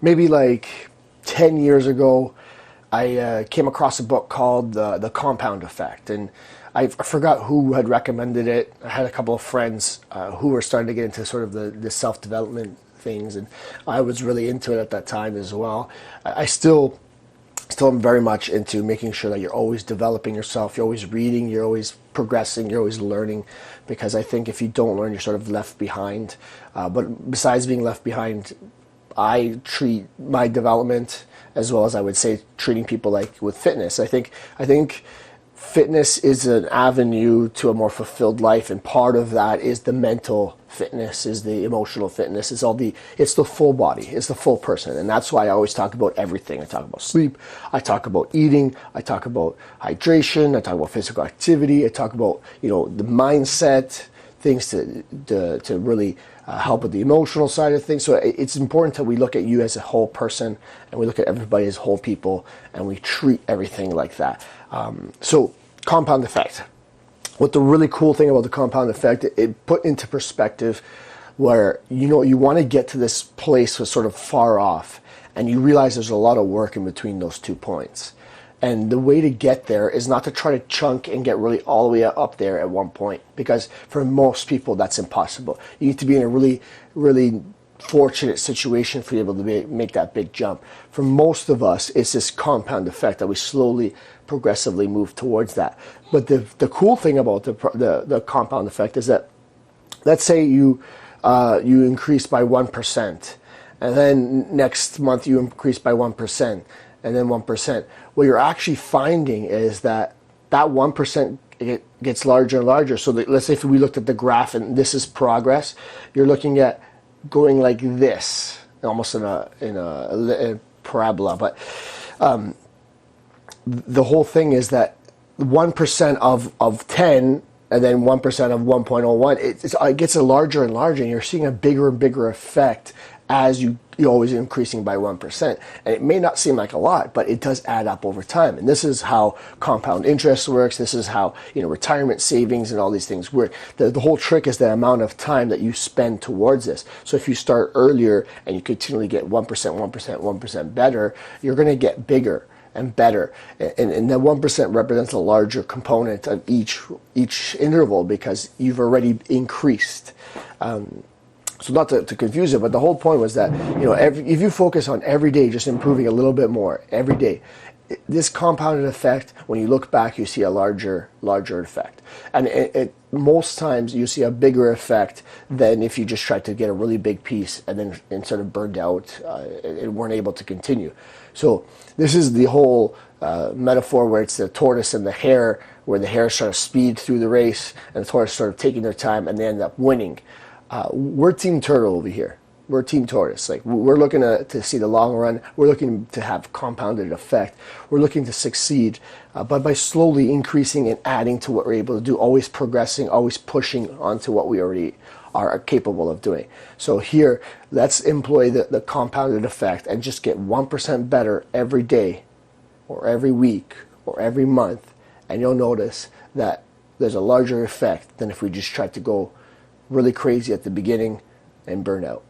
Maybe like 10 years ago, I came across a book called The Compound Effect, and I forgot who had recommended it. I had a couple of friends who were starting to get into sort of the self-development things, and I was really into it at that time as well. I still am very much into making sure that you're always developing yourself, you're always reading, you're always progressing, you're always learning, because I think if you don't learn, you're sort of left behind. But besides being left behind, I treat my development as well as I would say treating people like with fitness. I think fitness is an avenue to a more fulfilled life, and part of that is the mental fitness, is the emotional fitness, it's the full body, it's the full person. And that's why I always talk about everything. I talk about sleep, I talk about eating, I talk about hydration, I talk about physical activity, I talk about the mindset, things to really help with the emotional side of things. So it's important that we look at you as a whole person, and we look at everybody as whole people, and we treat everything like that. So compound effect. What the really cool thing about the compound effect, it put into perspective where you want to get to this place that's sort of far off, and you realize there's a lot of work in between those 2 points. And the way to get there is not to try to chunk and get really all the way up there at one point, because for most people that's impossible. You need to be in a really, really fortunate situation for you able to make that big jump. For most of us, it's this compound effect that we slowly, progressively move towards that. But the cool thing about the compound effect is that, let's say you increase by 1%, and then next month you increase by 1%, and then 1%. What you're actually finding is that 1% gets larger and larger. So let's say if we looked at the graph and this is progress, you're looking at going like this, almost in a parabola. But the whole thing is that 1% of 10 and then 1% of 1.01, it gets larger and larger, and you're seeing a bigger and bigger effect as you're always increasing by 1%. And it may not seem like a lot, but it does add up over time. And this is how compound interest works. This is how retirement savings and all these things work. The whole trick is the amount of time that you spend towards this. So if you start earlier and you continually get 1%, 1%, 1% better, you're going to get bigger and better. And that 1% represents a larger component of each interval, because you've already increased. So not to confuse it, but the whole point was that if you focus on every day just improving a little bit more every day, this compounded effect, when you look back, you see a larger effect. And most times you see a bigger effect than if you just tried to get a really big piece and then sort of burned out and weren't able to continue. So this is the whole metaphor where it's the tortoise and the hare, where the hare sort of speed through the race and the tortoise sort of taking their time, and they end up winning. We're Team Turtle over here. We're Team Tortoise. Like, we're looking to see the long run. We're looking to have compounded effect. We're looking to succeed, but by slowly increasing and adding to what we're able to do, always progressing, always pushing onto what we already are capable of doing. So here, let's employ the compounded effect and just get 1% better every day, or every week, or every month, and you'll notice that there's a larger effect than if we just tried to go really crazy at the beginning and burn out.